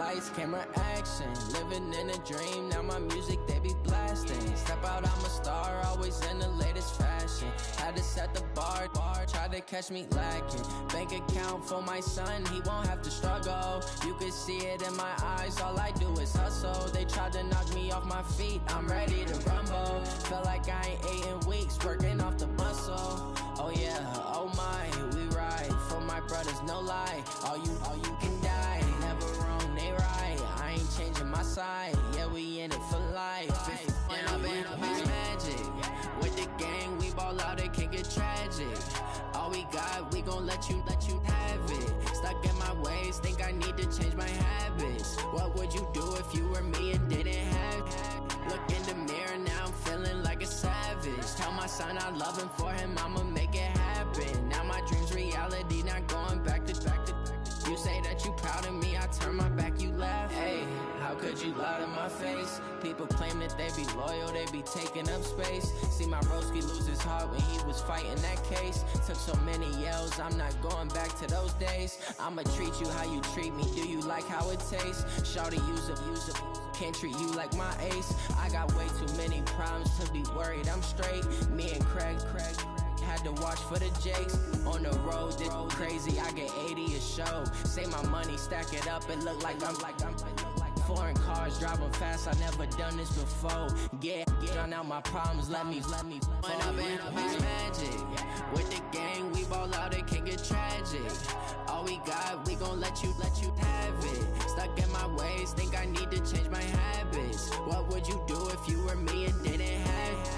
lights, camera, action. Living in a dream, now my music they be blasting. Step out, I'm a star, always in the latest fashion. Had to set the bar, try to catch me lacking. Bank account for my son, he won't have to struggle. You can see it in my eyes, all I do is hustle. They tried to knock me off my feet, I'm ready to rumble. Feel like I ain't ate in weeks, working off the muscle. Oh yeah, oh my, we ride for my brothers, no lie. All you can die, never wrong, they right. I ain't changing my side, yeah, we in it for life. And I've been magic. With the gang, we ball out, it can get tragic. All we got, we gon' let you have it. Stuck in my ways, think I need to change my habits. What would you do if you were me and didn't have it? Look in the mirror, now I'm feeling like a savage. Tell my son I love him, for him I'ma make it happen. Now my dream's reality, not going back to. You say that you proud of me, I turn my back, you laugh. Hey, how could you lie to my face? People claim that they be loyal, they be taking up space. See my broski lose his heart when he was fighting that case. Took so many yells, I'm not going back to those days. I'ma treat you how you treat me, do you like how it tastes? Shawty, use up, can't treat you like my ace. I got way too many problems to be worried, I'm straight. Me and Craig had to watch for the Jakes. On the road, this crazy, I get 80 a show. Say my money, stack it up, it look like I'm foreign cars, driving fast, I never done this before. Get on out my problems, let me When I've been magic. With the gang, we ball out, it can get tragic. All we got, we gon' let you have it. Stuck in my ways, think I need to change my habits. What would you do if you were me and didn't have it?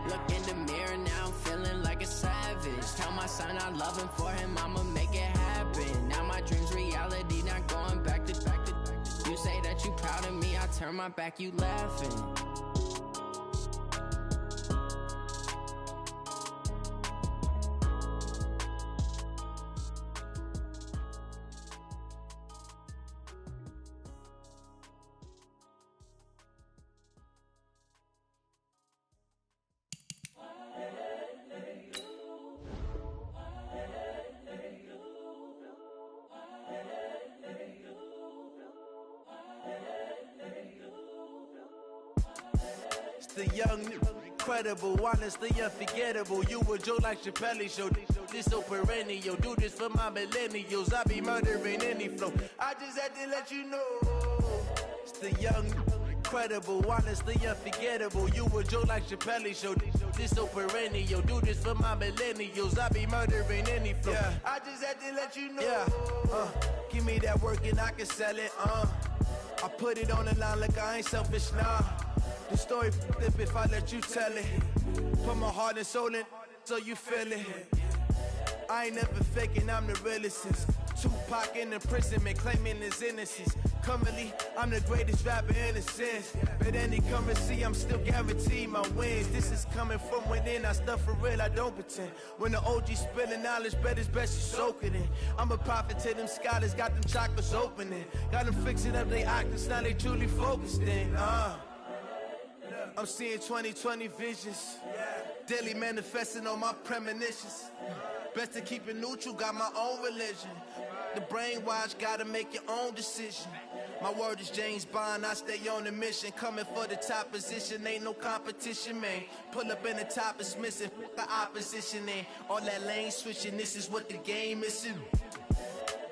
Look in the mirror, now I'm feeling like a savage. Tell my son I love him, for him I'ma make it happen. Now my dream's reality, not going back to. You say that you proud of me, I turn my back, you laughing. The young, incredible, honestly unforgettable. You a Joe like Chappelle show. This so perennial. Do this for my millennials. I be murdering any flow. I just had to let you know. It's the young, incredible, honestly unforgettable. You a Joe like Chappelle show. This so perennial. Do this for my millennials. I be murdering any flow. Yeah. I just had to let you know. Yeah. Give me that work and I can sell it. I put it on the line like I ain't selfish, nah. The story flip if I let you tell it. Put my heart and soul in so you feel it. I ain't never faking, I'm the realest since Tupac in imprisonment, claiming his innocence. Currently, I'm the greatest rapper in a sense. But any currency, I'm still guaranteed my wins. This is coming from within, I stuff for real, I don't pretend. When the OG spilling knowledge, bet it's best you soak it in. I'm a prophet to them scholars, got them chakras opening. Got them fixing up they octaves, now they truly focused in. I'm seeing 2020 visions, daily manifesting on my premonitions. Best to keep it neutral, got my own religion. The brainwash, gotta make your own decision. My word is James Bond, I stay on the mission. Coming for the top position, ain't no competition, man. Pull up in the top, it's missing, the opposition in. All that lane switching, this is what the game is in.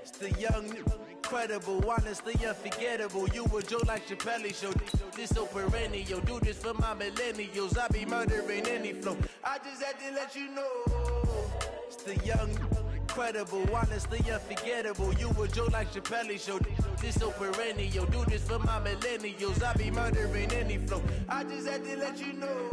It's the young, incredible, honestly unforgettable. You a Joe like Chappelle show. This so perennial. Do this for my millennials. I be murdering any flow. I just had to let you know. It's the young, incredible, honestly unforgettable. You a Joe like Chappelle show. This so perennial. Do this for my millennials. I be murdering any flow. I just had to let you know.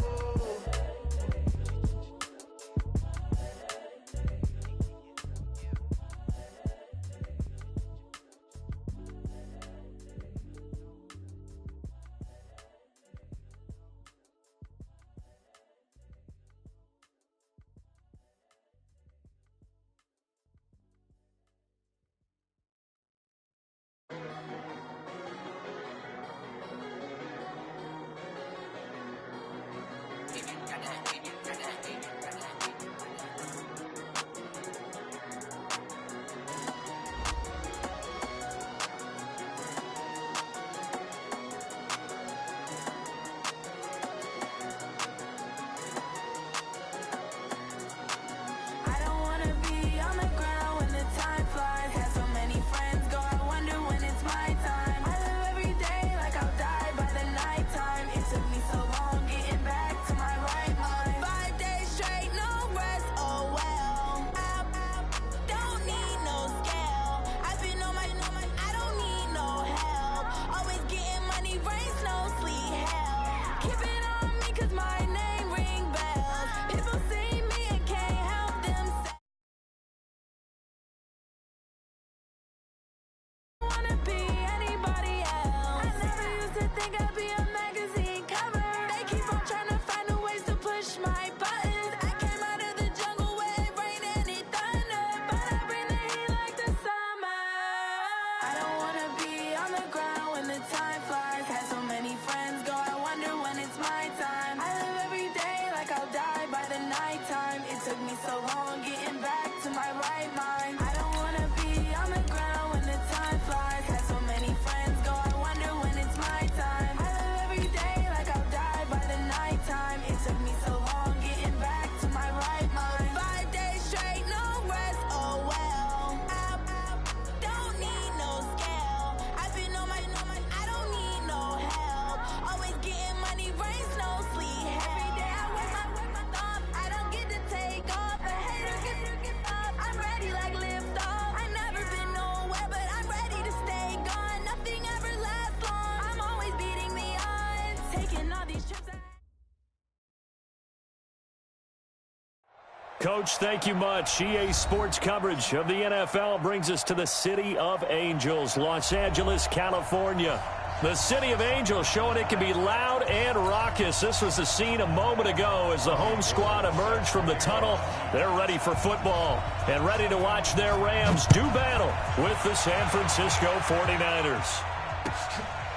Coach, thank you much. EA Sports coverage of the NFL brings us to the City of Angels, Los Angeles, California. The City of Angels showing it can be loud and raucous. This was the scene a moment ago as the home squad emerged from the tunnel. They're ready for football and ready to watch their Rams do battle with the San Francisco 49ers.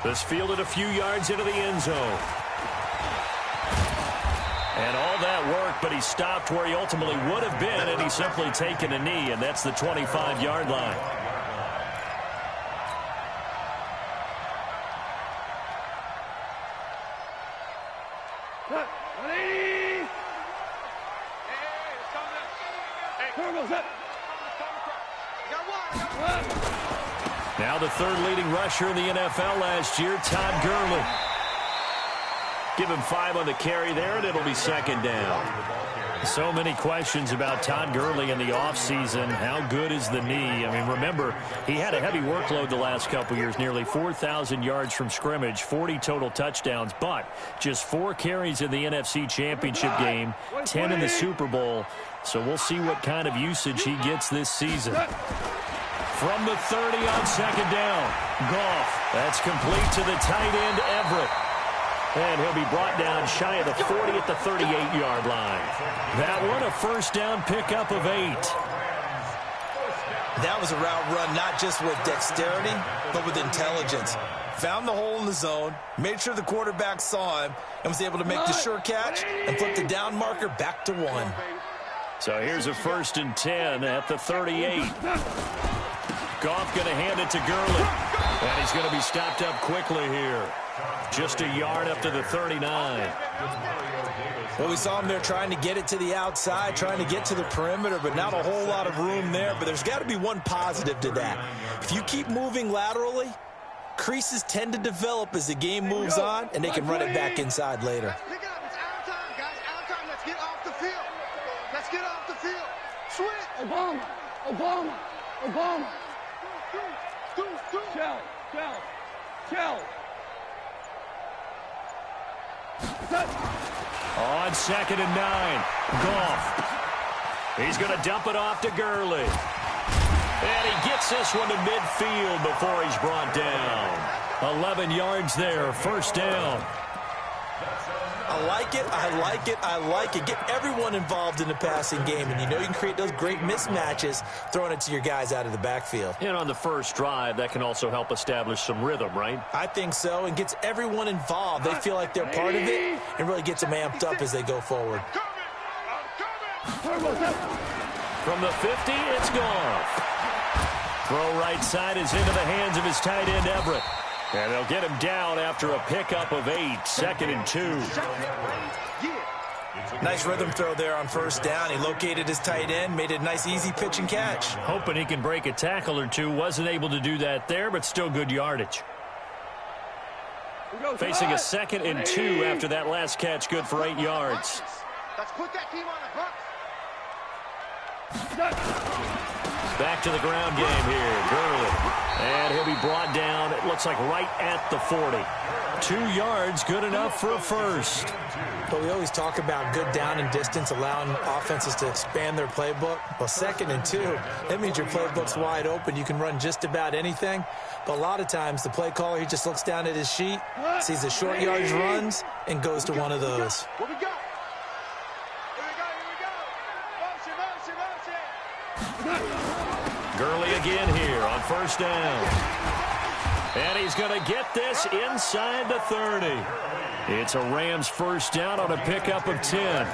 This fielded a few yards into the end zone. And all that work, but he stopped where he ultimately would have been, and he's simply taken a knee, and that's the 25-yard line. Now the third leading rusher in the NFL last year, Todd Gurley. Give him 5 on the carry there, and it'll be second down. So many questions about Todd Gurley in the offseason. How good is the knee? I mean, remember, he had a heavy workload the last couple years, nearly 4,000 yards from scrimmage, 40 total touchdowns, but just 4 carries in the NFC Championship game, 10 in the Super Bowl. So we'll see what kind of usage he gets this season. From the 30 on second down, Goff. That's complete to the tight end, Everett. And he'll be brought down shy of the 40 at the 38-yard line. That one a first down pickup of 8. That was a route run not just with dexterity, but with intelligence. Found the hole in the zone, made sure the quarterback saw him, and was able to make the sure catch and flip the down marker back to 1. So here's a 1st and 10 at the 38. Goff going to hand it to Gurley. And he's going to be stopped up quickly here. Just a yard up to the 39. Well, we saw him there trying to get it to the outside, trying to get to the perimeter, but not a whole lot of room there. But there's got to be one positive to that. If you keep moving laterally, creases tend to develop as the game moves on, and they can run it back inside later. Pick it up. It's our time, guys. Our time. Let's get off the field. Let's get off the field. Switch. Obama. Obama. Obama. Shell. On 2nd and 9, Goff. He's going to dump it off to Gurley. And he gets this one to midfield before he's brought down. 11 yards there, first down. I like it, I like it, I like it. Get everyone involved in the passing game, and you know you can create those great mismatches throwing it to your guys out of the backfield. And on the first drive, that can also help establish some rhythm, right? I think so, and gets everyone involved. They feel like they're part of it, and really gets them amped up as they go forward. From the 50, it's Goff. Throw right side is into the hands of his tight end, Everett. And they'll get him down after a pickup of 8, 2nd and 2. Nice rhythm throw there on first down. He located his tight end, made it a nice easy pitch and catch. Hoping he can break a tackle or two. Wasn't able to do that there, but still good yardage. Facing a 2nd and 2 after that last catch, good for 8 yards. Let's put that team on the box. Back to the ground game here, Gurley. And he'll be brought down, it looks like right at the 40. 2 yards, good enough for a first. But we always talk about good down and distance, allowing offenses to expand their playbook. Well, 2nd and 2, that means your playbook's wide open. You can run just about anything. But a lot of times, the play caller, he just looks down at his sheet, sees the short yards runs, and goes to one of those. What we got? Gurley again here on first down. And he's going to get this inside the 30. It's a Rams first down on a pickup of 10.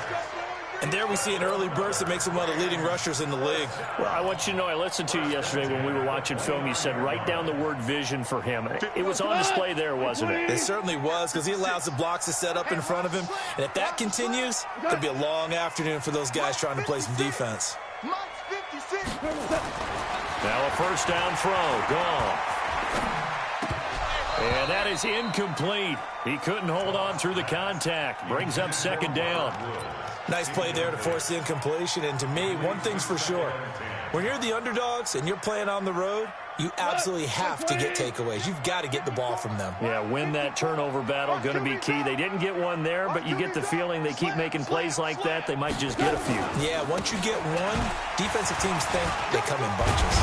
And there we see an early burst that makes him one of the leading rushers in the league. Well, I want you to know, I listened to you yesterday when we were watching film. You said write down the word vision for him. It was on display there, wasn't it? It certainly was, because he allows the blocks to set up in front of him. And if that continues, it'll be a long afternoon for those guys trying to play some defense. Now a first down throw. Gone. And that is incomplete. He couldn't hold on through the contact. Brings up second down. Nice play there to force the incompletion. And to me, one thing's for sure. When you're the underdogs and you're playing on the road, you absolutely have to get takeaways. You've got to get the ball from them. Yeah, win that turnover battle, going to be key. They didn't get one there, but you get the feeling they keep making plays like that, they might just get a few. Yeah, once you get one, defensive teams think they come in bunches.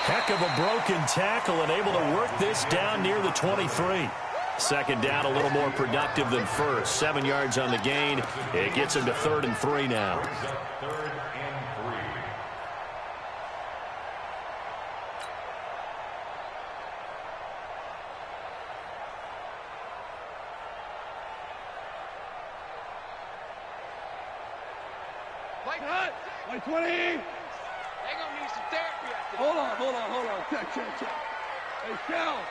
Heck of a broken tackle and able to work this down near the 23. Second down, a little more productive than first. 7 yards on the gain. It gets him to 3rd and 3 now. Like 20. They're going to need some therapy after this. Hold on. Check. Hey, Shell.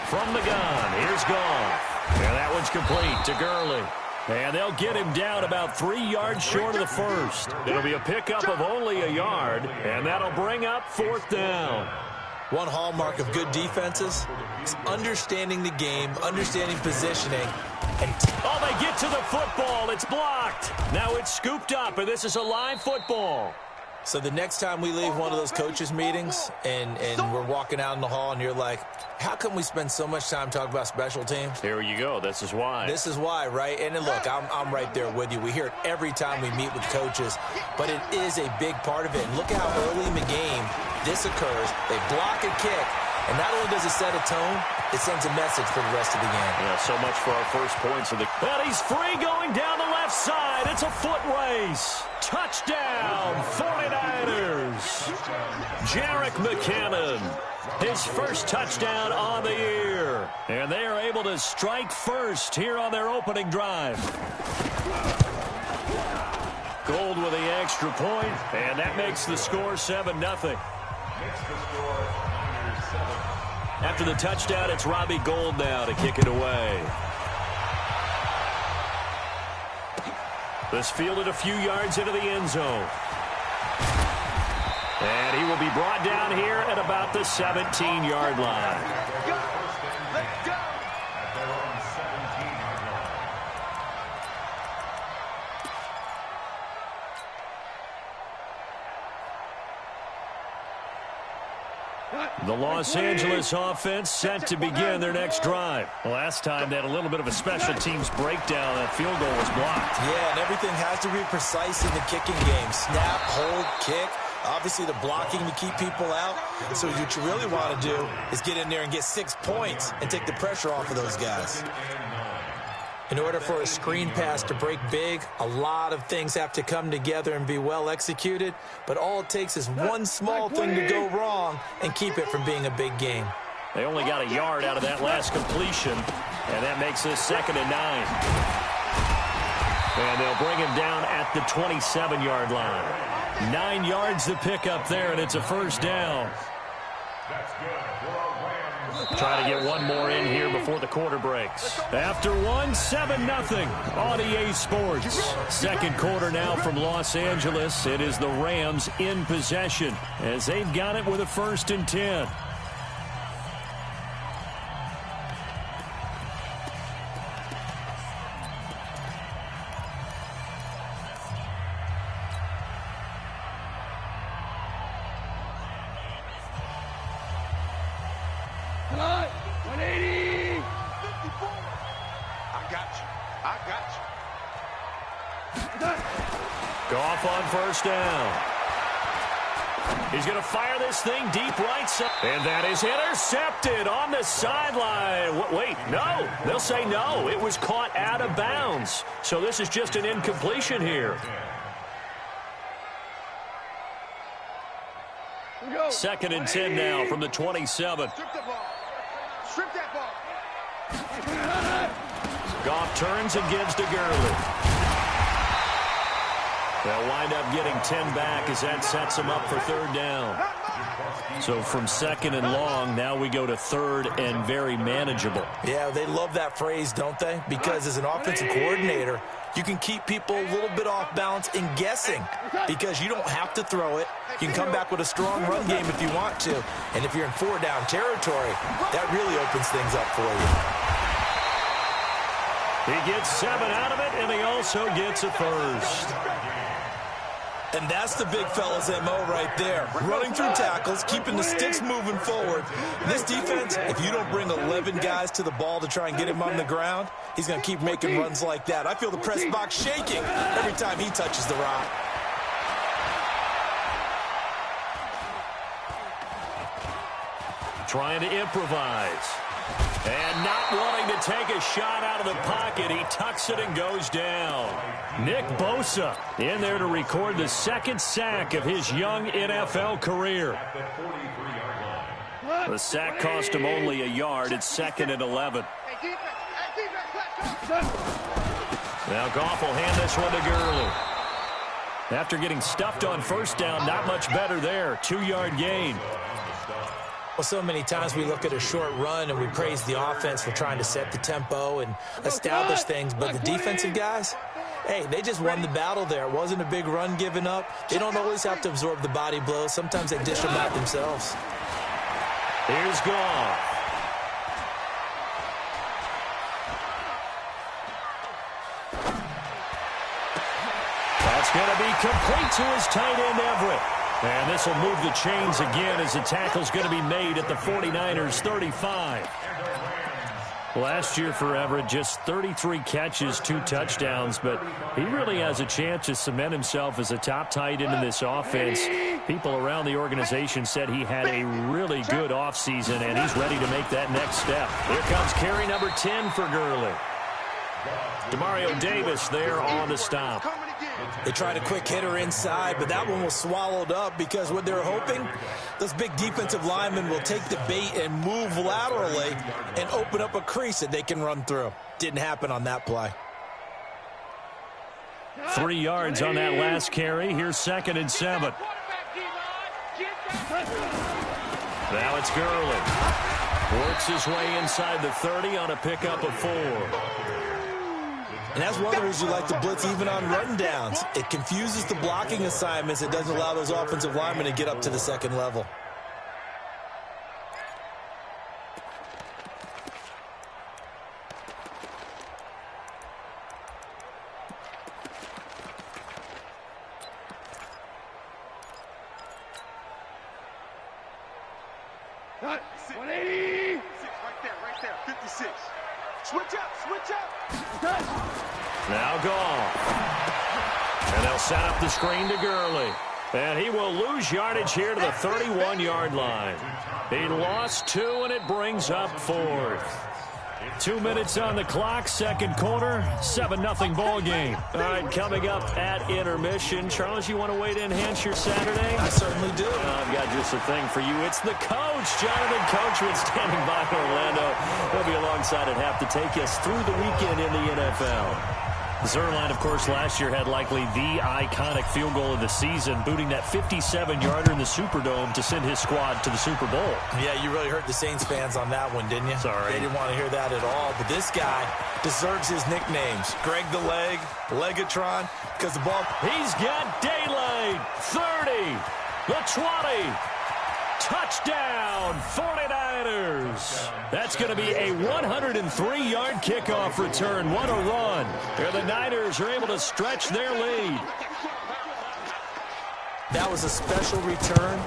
From the gun, here's Goff. And that one's complete to Gurley. And they'll get him down about 3 yards short of the first. It'll be a pickup of only a yard, and that'll bring up 4th down. One hallmark of good defenses is understanding the game, understanding positioning. Oh, they get to the football. It's blocked. Now it's scooped up, and this is a live football. So the next time we leave one of those coaches' meetings and we're walking out in the hall and you're like, how come we spend so much time talking about special teams? Here you go. This is why. This is why, right? And then look, I'm right there with you. We hear it every time we meet with coaches, but it is a big part of it. And look at how early in the game this occurs. They block a kick, and not only does it set a tone, it sends a message for the rest of the game. Yeah, so much for our first points of the... And he's free going down the left side. It's a foot race. Touchdown, 49ers. Jerick McKinnon, his first touchdown on the year. And they are able to strike first here on their opening drive. Gold with the extra point, and that makes the score 7-0. After the touchdown, it's Robbie Gould now to kick it away. This fielded a few yards into the end zone. And he will be brought down here at about the 17-yard line. Let's go. The Los Angeles offense set to begin their next drive. Last time they had a little bit of a special teams breakdown. That field goal was blocked. Yeah, and everything has to be precise in the kicking game. Snap, hold, kick. Obviously, the blocking to keep people out. So what you really want to do is get in there and get 6 points and take the pressure off of those guys. In order for a screen pass to break big, a lot of things have to come together and be well executed, but all it takes is one small thing to go wrong and keep it from being a big game. They only got a yard out of that last completion, and that makes this 2nd and 9. And they'll bring him down at the 27-yard line. 9 yards to pick up there, and it's a first down. Trying to get one more in here before the quarter breaks. After one, 7-0 on EA Sports. Second quarter now from Los Angeles. It is the Rams in possession as they've got it with a 1st and 10. Goff on first down. He's going to fire this thing deep right side. And that is intercepted on the sideline. Wait, no. They'll say no. It was caught out of bounds. So this is just an incompletion here. 2nd and 10 now from the 27. Strip that ball. Goff turns and gives to Gurley. They'll wind up getting 10 back as that sets them up for 3rd down. So from 2nd and long, now we go to 3rd and very manageable. Yeah, they love that phrase, don't they? Because as an offensive coordinator, you can keep people a little bit off balance in guessing because you don't have to throw it. You can come back with a strong run game if you want to. And if you're in 4-down territory, that really opens things up for you. He gets 7 out of it, and he also gets a first. And that's the big fella's MO right there. Running through tackles, keeping the sticks moving forward. This defense, if you don't bring 11 guys to the ball to try and get him on the ground, he's going to keep making runs like that. I feel the press box shaking every time he touches the rock. Trying to improvise. And not wanting to take a shot out of the pocket. He tucks it and goes down. Nick Bosa in there to record the second sack of his young NFL career. The sack cost him only a yard. It's 2nd and 11. Now Goff will hand this one to Gurley. After getting stuffed on first down, not much better there. 2-yard gain. Well, so many times we look at a short run and we praise the offense for trying to set the tempo and establish things, but the defensive guys, hey, they just won the battle there. It wasn't a big run given up. They don't always have to absorb the body blows. Sometimes they dish them out themselves. Here's Goff. That's going to be complete to his tight end, Everett. And this will move the chains again as the tackle's going to be made at the 49ers 35. Last year for Everett, just 33 catches, 2 touchdowns, but he really has a chance to cement himself as a top tight end in this offense. People around the organization said he had a really good offseason, and he's ready to make that next step. Here comes carry number 10 for Gurley. Demario Davis there on the stop. They tried a quick hitter inside, but that one was swallowed up because what they're hoping, those big defensive linemen will take the bait and move laterally and open up a crease that they can run through. Didn't happen on that play. 3 yards on that last carry. Here's 2nd and 7. Now it's Gurley. Works his way inside the 30 on a pickup of 4. And that's one of the reasons you like to blitz even on run downs. It confuses the blocking assignments. It doesn't allow those offensive linemen to get up to the second level. Got 180. Right there, 56. Switch up. Now Goff. And they'll set up the screen to Gurley. And he will lose yardage here to the 31-yard line. He lost 2, and it brings up 4th. 2 minutes on the clock, second quarter, 7-0 ball game. All right, coming up at intermission. Charles, you want to wait to enhance your Saturday? I certainly do. I've got just a thing for you. It's the coach, Jonathan Coachman, standing by in Orlando. He'll be alongside at half to take us through the weekend in the NFL. Zerline, of course, last year had likely the iconic field goal of the season, booting that 57-yarder in the Superdome to send his squad to the Super Bowl. Yeah, you really hurt the Saints fans on that one, didn't you? Sorry. They didn't want to hear that at all. But this guy deserves his nicknames. Greg the Leg, Legatron, because the ball... He's got daylight. 30, the 20. Touchdown, 49ers. That's going to be a 103-yard kickoff return. What a run. Here the Niners are able to stretch their lead. That was a special return,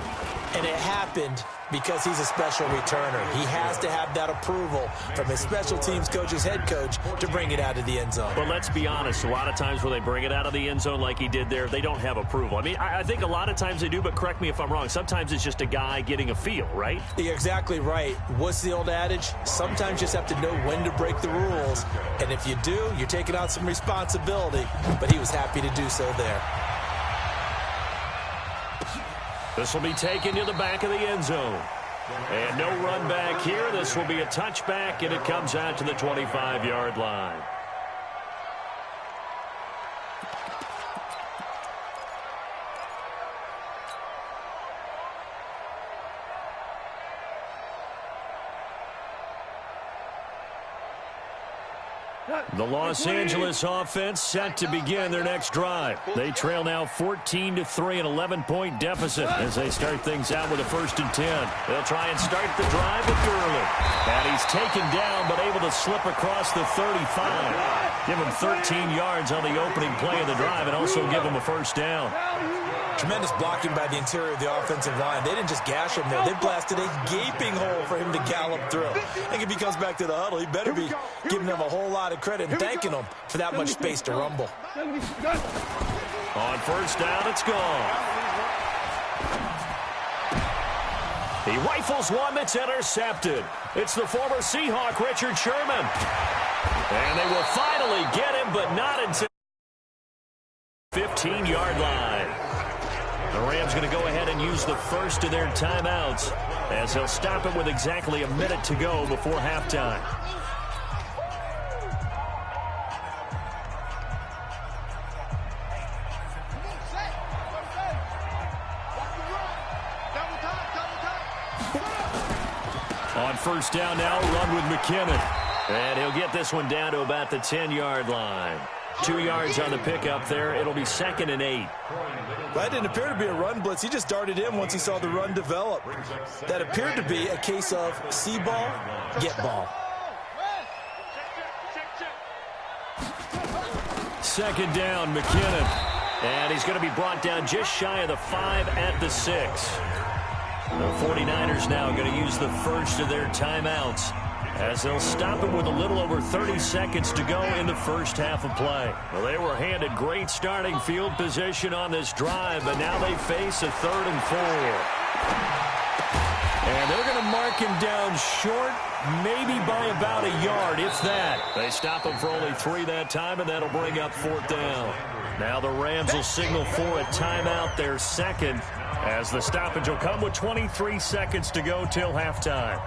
and it happened because he's a special returner. He has to have that approval from his special teams coach, his head coach, to bring it out of the end zone. But let's be honest, a lot of times when they bring it out of the end zone like he did there, they don't have approval. I mean, I think a lot of times they do, but correct me if I'm wrong. Sometimes it's just a guy getting a feel, right? You're exactly right. What's the old adage? Sometimes you just have to know when to break the rules. And if you do, you're taking on some responsibility. But he was happy to do so there. This will be taken to the back of the end zone. And no run back here. This will be a touchback, and it comes out to the 25-yard line. The Los Angeles offense set to begin their next drive. They trail now 14-3, an 11-point deficit as they start things out with a 1st and 10. They'll try and start the drive with Gurley. And he's taken down but able to slip across the 35. Give him 13 yards on the opening play of the drive and also give him a 1st down. Tremendous blocking by the interior of the offensive line. They didn't just gash him there. They blasted a gaping hole for him to gallop through. I think if he comes back to the huddle, he better be giving them a whole lot of credit and thanking them for that much space to rumble. On first down, it's gone. He rifles one that's intercepted. It's the former Seahawk, Richard Sherman. And they will finally get him, but not until 15-yard line. The Rams going to go ahead and use the first of their timeouts as they'll stop it with exactly a minute to go before halftime. On first down now, run with McKinnon. And he'll get this one down to about the 10-yard line. 2 yards on the pickup there. It'll be 2nd and 8. That didn't appear to be a run blitz. He just darted in once he saw the run develop. That appeared to be a case of see ball, get ball. 2nd down, McKinnon. And he's going to be brought down just shy of the 5 at the 6. The 49ers now going to use the first of their timeouts as they'll stop it with a little over 30 seconds to go in the first half of play. Well, they were handed great starting field position on this drive, but now they face a 3rd and 4. And they're going to mark him down short, maybe by about a yard, if that. They stop him for only 3 that time, and that'll bring up 4th down. Now the Rams will signal for a timeout, their second, as the stoppage will come with 23 seconds to go till halftime.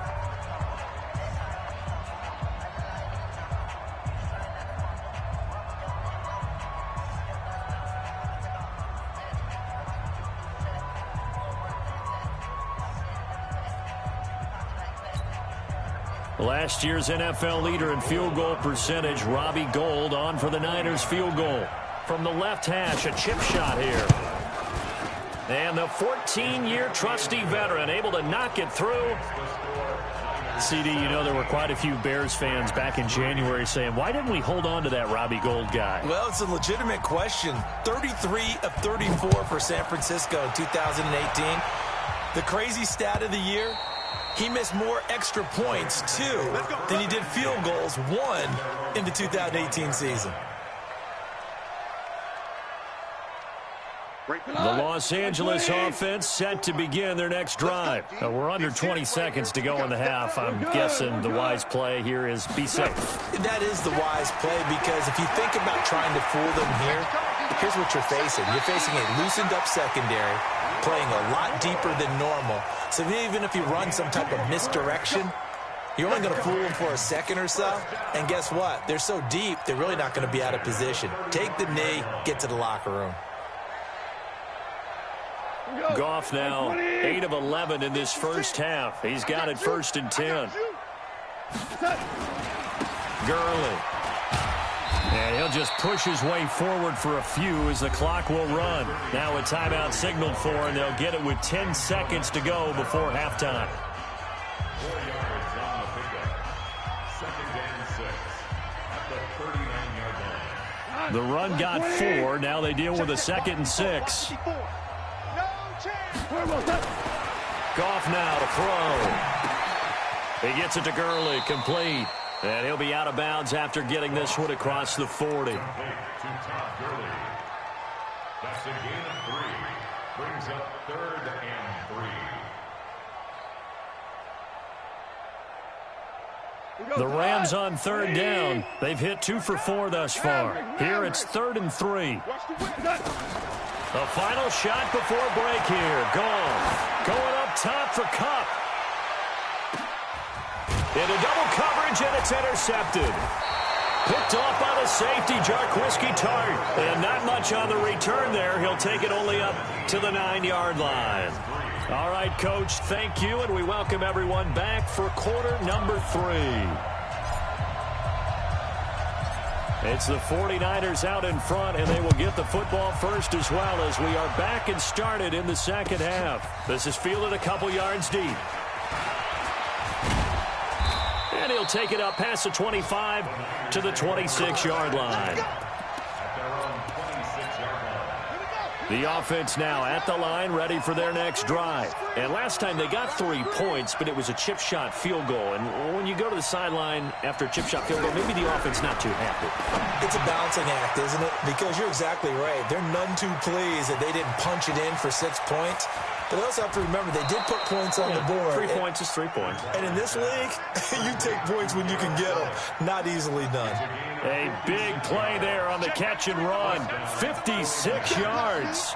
Last year's NFL leader in field goal percentage, Robbie Gould, on for the Niners field goal. From the left hash, a chip shot here. And the 14-year trusty veteran able to knock it through. CD, you know there were quite a few Bears fans back in January saying, why didn't we hold on to that Robbie Gould guy? Well, it's a legitimate question. 33 of 34 for San Francisco in 2018. The crazy stat of the year, he missed more extra points, 2, than he did field goals, 1, in the 2018 season. The Los Angeles offense set to begin their next drive. We're under 20 seconds to go in the half. I'm guessing the wise play here is be safe. That is the wise play, because if you think about trying to fool them here, here's what you're facing. You're facing a loosened-up secondary, playing a lot deeper than normal. So even if you run some type of misdirection, you're only going to fool them for a second or so. And guess what? They're so deep, they're really not going to be out of position. Take the knee, get to the locker room. Goff now 8 of 11 in this first half. He's got it 1st and 10. Gurley. And he'll just push his way forward for a few as the clock will run. Now a timeout signaled for, and they'll get it with 10 seconds to go before halftime. 4 yards on the pickup. 2nd and 6 at the 39-yard line. The run got 4. Now they deal with a 2nd and 6. Goff now to throw. He gets it to Gurley, complete. And he'll be out of bounds after getting this one across the 40. To Todd Gurley. That's a gain of 3. Brings up 3rd and 3. The Rams on 3rd down. They've hit 2 for 4 thus far. Here it's 3rd and 3. The final shot before break here. Goff going up top for Kupp. Into double coverage, and it's intercepted. Picked off by the safety, Jarquiski Tart. And not much on the return there. He'll take it only up to the 9-yard line. All right, Coach, thank you, and we welcome everyone back for quarter number 3. It's the 49ers out in front, and they will get the football first as well as we are back and started in the second half. This is fielded a couple yards deep. And he'll take it up past the 25 to the 26-yard line. At their own 26-yard line. The offense now at the line, ready for their next drive. And last time they got 3 points, but it was a chip shot field goal. And when you go to the sideline after a chip shot field goal, maybe the offense not too happy. It's a balancing act, isn't it? Because you're exactly right. They're none too pleased that they didn't punch it in for 6 points. But they also have to remember they did put points on the board. 3 points is 3 points. And in this league, you take points when you can get them. Not easily done. A big play there on the catch and run. 56 yards.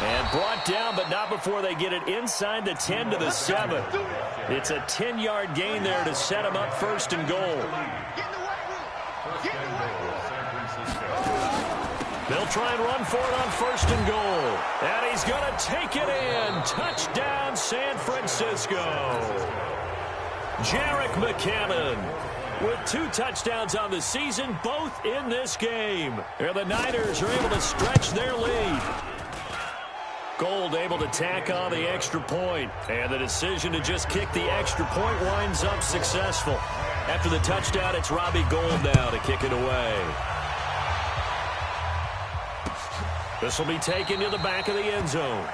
And brought down, but not before they get it inside the 10 to the 7. It's a 10-yard gain there to set them up 1st and goal. They'll try and run for it on 1st and goal. And he's going to take it in. Touchdown, San Francisco. Jerick McCammon with 2 touchdowns on the season, both in this game. And the Niners are able to stretch their lead. Gold able to tack on the extra point. And the decision to just kick the extra point winds up successful. After the touchdown, it's Robbie Gould now to kick it away. This will be taken to the back of the end zone.